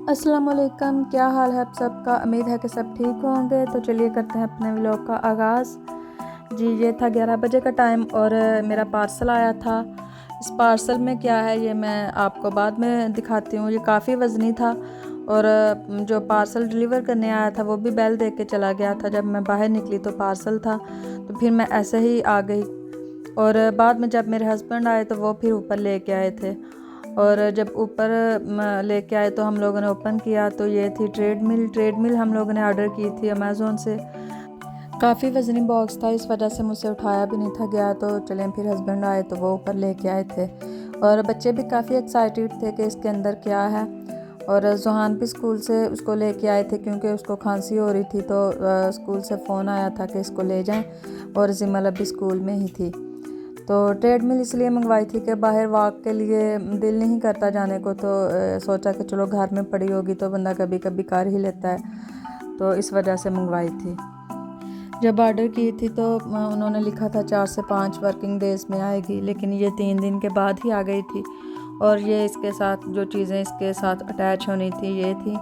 अस्सलामुअलैकुम, क्या हाल है आप सबका। उम्मीद है कि सब ठीक होंगे। तो चलिए करते हैं अपने व्लॉग का आगाज़। जी, ये था 11 बजे का टाइम और मेरा पार्सल आया था। इस पार्सल में क्या है ये मैं आपको बाद में दिखाती हूँ। ये काफ़ी वज़नी था और जो पार्सल डिलीवर करने आया था वो भी बेल दे के चला गया था। जब मैं बाहर निकली तो पार्सल था, तो फिर मैं ऐसे ही आ गई। और बाद में जब मेरे हस्बैंड आए तो वो फिर ऊपर लेके आए थे। और जब ऊपर लेके आए तो हम लोगों ने ओपन किया तो ये थी ट्रेडमिल हम लोगों ने ऑर्डर की थी अमेज़ोन से। काफ़ी वज़नी बॉक्स था, इस वजह से मुझसे उठाया भी नहीं था गया। तो चलें, फिर हस्बैंड आए तो वो ऊपर लेके आए थे और बच्चे भी काफ़ी एक्साइटेड थे कि इसके अंदर क्या है। और जुहान भी स्कूल से उसको लेके आए थे क्योंकि उसको खांसी हो रही थी। तो स्कूल से फ़ोन आया था कि इसको ले जाएं और जिमल अभी स्कूल में ही थी। तो ट्रेडमिल इसलिए मंगवाई थी कि बाहर वॉक के लिए दिल नहीं करता जाने को। तो सोचा कि चलो घर में पड़ी होगी तो बंदा कभी कभी कर ही लेता है, तो इस वजह से मंगवाई थी। जब ऑर्डर की थी तो उन्होंने लिखा था 4 से 5 वर्किंग डेज़ में आएगी, लेकिन ये 3 दिन के बाद ही आ गई थी। और ये इसके साथ जो चीज़ें इसके साथ अटैच होनी थी ये थी,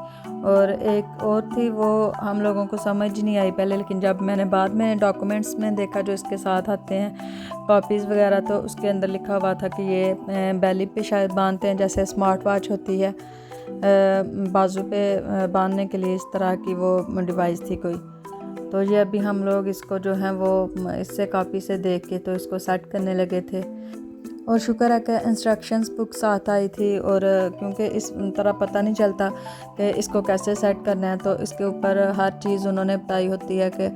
और एक और थी वो हम लोगों को समझ नहीं आई पहले, लेकिन जब मैंने बाद में डॉक्यूमेंट्स में देखा जो इसके साथ आते हैं कॉपीज़ वगैरह, तो उसके अंदर लिखा हुआ था कि ये बेली पे शायद बांधते हैं, जैसे स्मार्ट वॉच होती है बाजू पे बांधने के लिए, इस तरह की वो डिवाइस थी कोई। तो ये अभी हम लोग इसको जो है वो इससे कॉपी से देख के तो इसको सेट करने लगे थे। और शुक्र है कि इंस्ट्रक्शंस बुक साथ आई थी, और क्योंकि इस तरह पता नहीं चलता कि इसको कैसे सेट करना है, तो इसके ऊपर हर चीज़ उन्होंने बताई होती है कि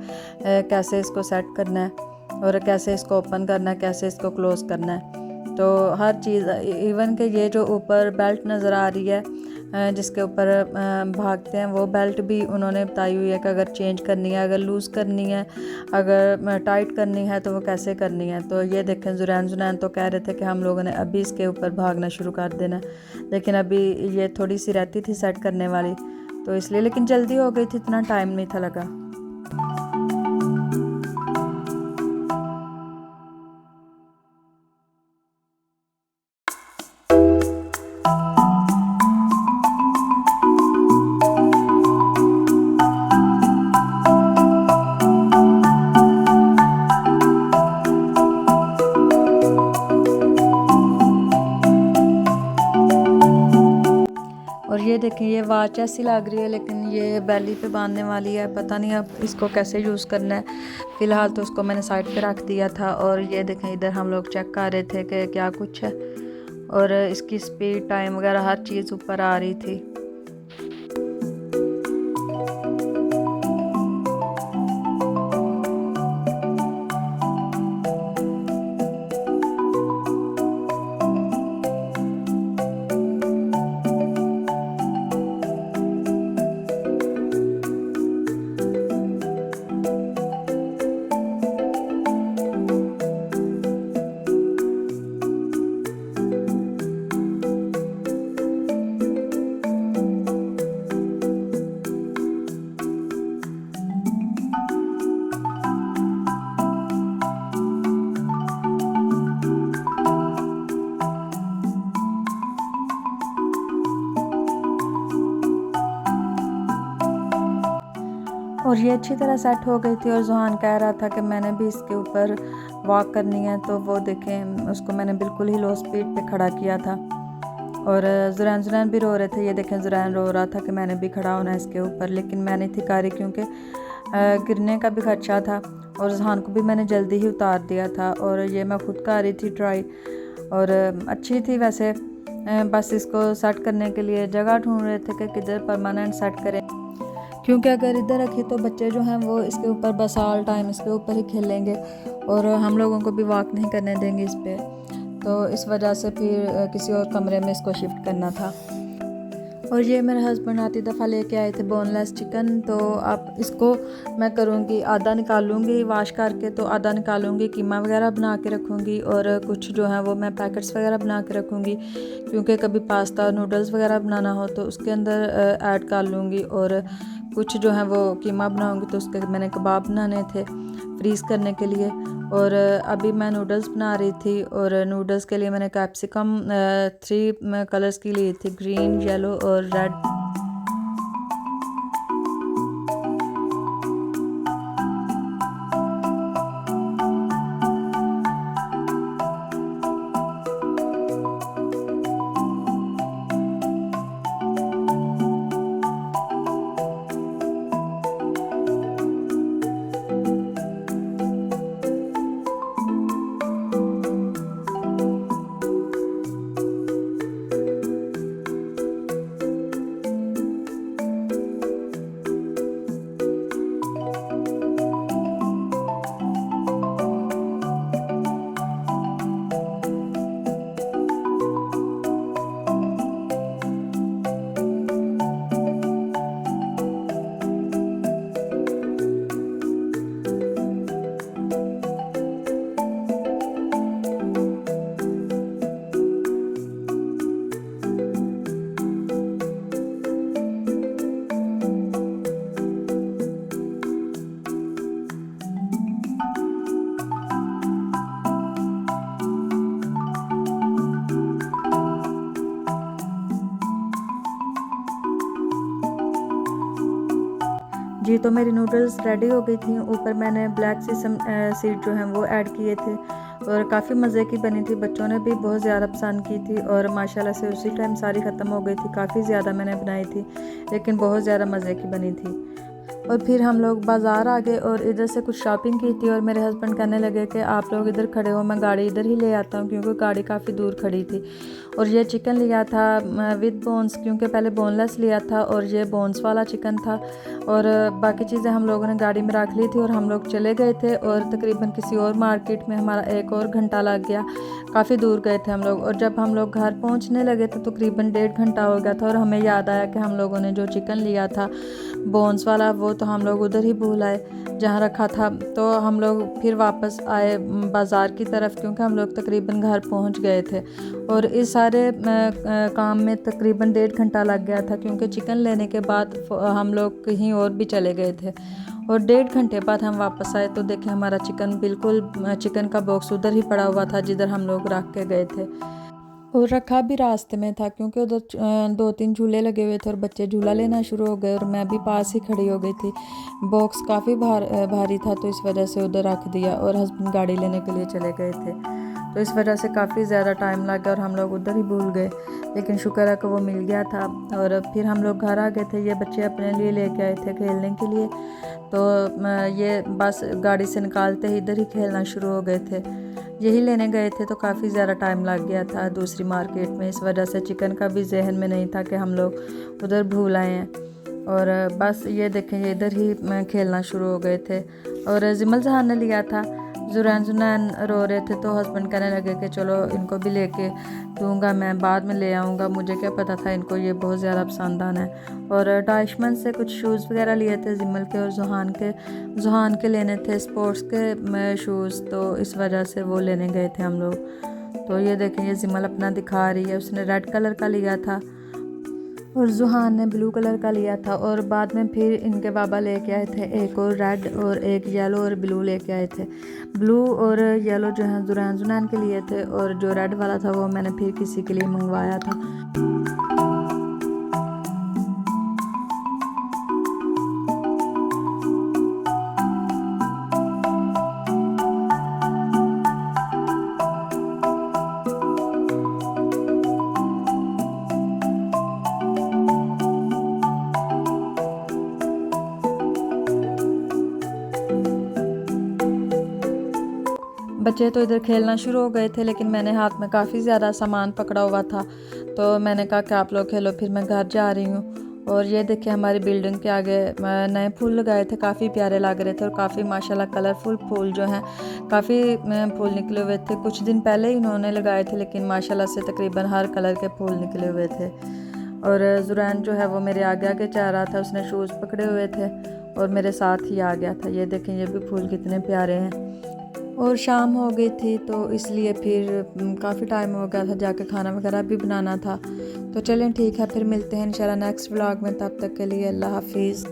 कैसे इसको सेट करना है और कैसे इसको ओपन करना है, कैसे इसको क्लोज़ करना है। तो हर चीज़, इवन कि ये जो ऊपर बेल्ट नज़र आ रही है जिसके ऊपर भागते हैं, वो बेल्ट भी उन्होंने बताई हुई है कि अगर चेंज करनी है, अगर लूज़ करनी है, अगर टाइट करनी है तो वो कैसे करनी है। तो ये देखें, जुरैन तो कह रहे थे कि हम लोगों ने अभी इसके ऊपर भागना शुरू कर देना, लेकिन अभी ये थोड़ी सी रहती थी सेट करने वाली, तो इसलिए, लेकिन जल्दी हो गई थी, इतना टाइम नहीं था लगा। और ये देखें, ये वॉच ऐसी लग रही है लेकिन ये बेली पे बांधने वाली है, पता नहीं अब इसको कैसे यूज़ करना है। फ़िलहाल तो उसको मैंने साइड पे रख दिया था। और ये देखें, इधर हम लोग चेक कर रहे थे कि क्या कुछ है, और इसकी स्पीड, टाइम वगैरह हर चीज़ ऊपर आ रही थी। और ये अच्छी तरह सेट हो गई थी। और जुहान कह रहा था कि मैंने भी इसके ऊपर वॉक करनी है, तो वो देखें, उसको मैंने बिल्कुल ही लो स्पीड पे खड़ा किया था। और जुरैन भी रो रहे थे। ये देखें, जुरैन रो रहा था कि मैंने भी खड़ा होना है इसके ऊपर, लेकिन मैं नहीं थी कारी क्योंकि गिरने का भी खदशा था। और जुहान को भी मैंने जल्दी ही उतार दिया था, और ये मैं खुद कर रही थी ट्राई, और अच्छी थी वैसे। बस इसको सेट करने के लिए जगह ढूंढ रहे थे कि किधर परमानेंट सेट करें, क्योंकि अगर इधर रखी तो बच्चे जो हैं वो इसके ऊपर बस ऑल टाइम इसके ऊपर ही खेलेंगे, और हम लोगों को भी वॉक नहीं करने देंगे इस पर। तो इस वजह से फिर किसी और कमरे में इसको शिफ्ट करना था। और ये मेरे हस्बैंड आती दफ़ा लेके आए थे बोनलेस चिकन। तो अब इसको मैं करूँगी, आधा निकालूंगी वॉश करके, तो आधा निकालूंगी, कीमा वगैरह बना के रखूँगी, और कुछ जो है वो मैं पैकेट्स वगैरह बना के रखूँगी, क्योंकि कभी पास्ता नूडल्स वगैरह बनाना हो तो उसके अंदर ऐड कर लूँगी। और कुछ जो है वो कीमा बनाऊँगी, तो उसके मैंने कबाब बनाने थे फ्रीज़ करने के लिए। और अभी मैं नूडल्स बना रही थी, और नूडल्स के लिए मैंने कैप्सिकम 3 कलर्स की ली थी, ग्रीन, येलो और रेड। तो मेरी नूडल्स रेडी हो गई थी। ऊपर मैंने ब्लैक सीसम सीड जो हैं वो ऐड किए थे और काफ़ी मज़े की बनी थी। बच्चों ने भी बहुत ज़्यादा पसंद की थी और माशाल्लाह से उसी टाइम सारी ख़त्म हो गई थी। काफ़ी ज़्यादा मैंने बनाई थी लेकिन बहुत ज़्यादा मज़े की बनी थी। और फिर हम लोग बाज़ार आ गए और इधर से कुछ शॉपिंग की थी और मेरे हस्बैंड कहने लगे कि आप लोग इधर खड़े हो, मैं गाड़ी इधर ही ले आता हूँ, क्योंकि गाड़ी काफ़ी दूर खड़ी थी। और ये चिकन लिया था विद बोन्स, क्योंकि पहले बोनलेस लिया था और ये बोन्स वाला चिकन था। और बाकी चीज़ें हम लोगों ने गाड़ी में रख ली थी और हम लोग चले गए थे और तकरीबन किसी और मार्केट में हमारा 1 और घंटा लग गया। काफ़ी दूर गए थे हम लोग और जब हम लोग घर पहुंचने लगे तो तकरीबन 1.5 घंटा हो गया था। और हमें याद आया कि हम लोगों ने जो चिकन लिया था बोन्स वाला वो तो हम लोग उधर ही भूल आए जहाँ रखा था। तो हम लोग फिर वापस आए बाज़ार की तरफ, क्योंकि हम लोग तकरीबन घर पहुँच गए थे। और इस सारे काम में तकरीबन 1.5 घंटा लग गया था, क्योंकि चिकन लेने के बाद हम लोग कहीं और भी चले गए थे। और 1.5 घंटे बाद हम वापस आए तो देखें हमारा चिकन बिल्कुल चिकन का बॉक्स उधर ही पड़ा हुआ था जिधर हम लोग रख के गए थे। और रखा भी रास्ते में था, क्योंकि उधर 2-3 झूले लगे हुए थे और बच्चे झूला लेना शुरू हो गए और मैं भी पास ही खड़ी हो गई थी। बॉक्स काफ़ी भारी था तो इस वजह से उधर रख दिया और हस्बैंड गाड़ी लेने के लिए चले गए थे। तो इस वजह से काफ़ी ज़्यादा टाइम लग गया और हम लोग उधर ही भूल गए, लेकिन शुक्र है कि वो मिल गया था। और फिर हम लोग घर आ गए थे। ये बच्चे अपने लिए लेके आए थे खेलने के लिए, तो ये बस गाड़ी से निकालते ही इधर ही खेलना शुरू हो गए थे। यही लेने गए थे तो काफ़ी ज़्यादा टाइम लग गया था दूसरी मार्केट में, इस वजह से चिकन का भी जहन में नहीं था कि हम लोग उधर भूल आए हैं। और बस ये देखें ये इधर ही खेलना शुरू हो गए थे। और जिमल जहान ने लिया था। जुरैन रो रहे थे तो हस्बैंड कहने लगे कि चलो इनको भी लेके दूंगा, मैं बाद में ले आऊँगा, मुझे क्या पता था इनको ये बहुत ज़्यादा पसंद आना है। और डाइशमन से कुछ शूज़ वगैरह लिए थे जिमल के और जुहान के लेने थे स्पोर्ट्स के शूज़, तो इस वजह से वो लेने गए थे हम लोग। तो ये देखें ये जिमल अपना दिखा रही है, उसने रेड कलर का लिया था और जुहान ने ब्लू कलर का लिया था। और बाद में फिर इनके बाबा लेके आए थे एक और रेड और एक येलो और ब्लू लेके आए थे। ब्लू और येलो जो है जुरैन के लिए थे और जो रेड वाला था वो मैंने फिर किसी के लिए मंगवाया था। बच्चे तो इधर खेलना शुरू हो गए थे, लेकिन मैंने हाथ में काफ़ी ज़्यादा सामान पकड़ा हुआ था तो मैंने कहा कि आप लोग खेलो, फिर मैं घर जा रही हूँ। और ये देखिए हमारी बिल्डिंग के आगे नए फूल लगाए थे, काफ़ी प्यारे लग रहे थे और काफ़ी माशाल्लाह कलरफुल फूल जो हैं काफ़ी फूल निकले हुए थे। कुछ दिन पहले ही इन्होंने लगाए थे लेकिन माशाल्लाह से तकरीबन हर कलर के फूल निकले हुए थे। और जुरैन जो है वो मेरे आगे आगे जा रहा था, उसने शूज़ पकड़े हुए थे और मेरे साथ ही आ गया था। ये देखें ये भी फूल कितने प्यारे हैं। और शाम हो गई थी तो इसलिए फिर काफ़ी टाइम हो गया था, जाके खाना वगैरह भी बनाना था। तो चलें ठीक है, फिर मिलते हैं इंशाल्लाह नेक्स्ट व्लॉग में। तब तक के लिए अल्लाह हाफिज़।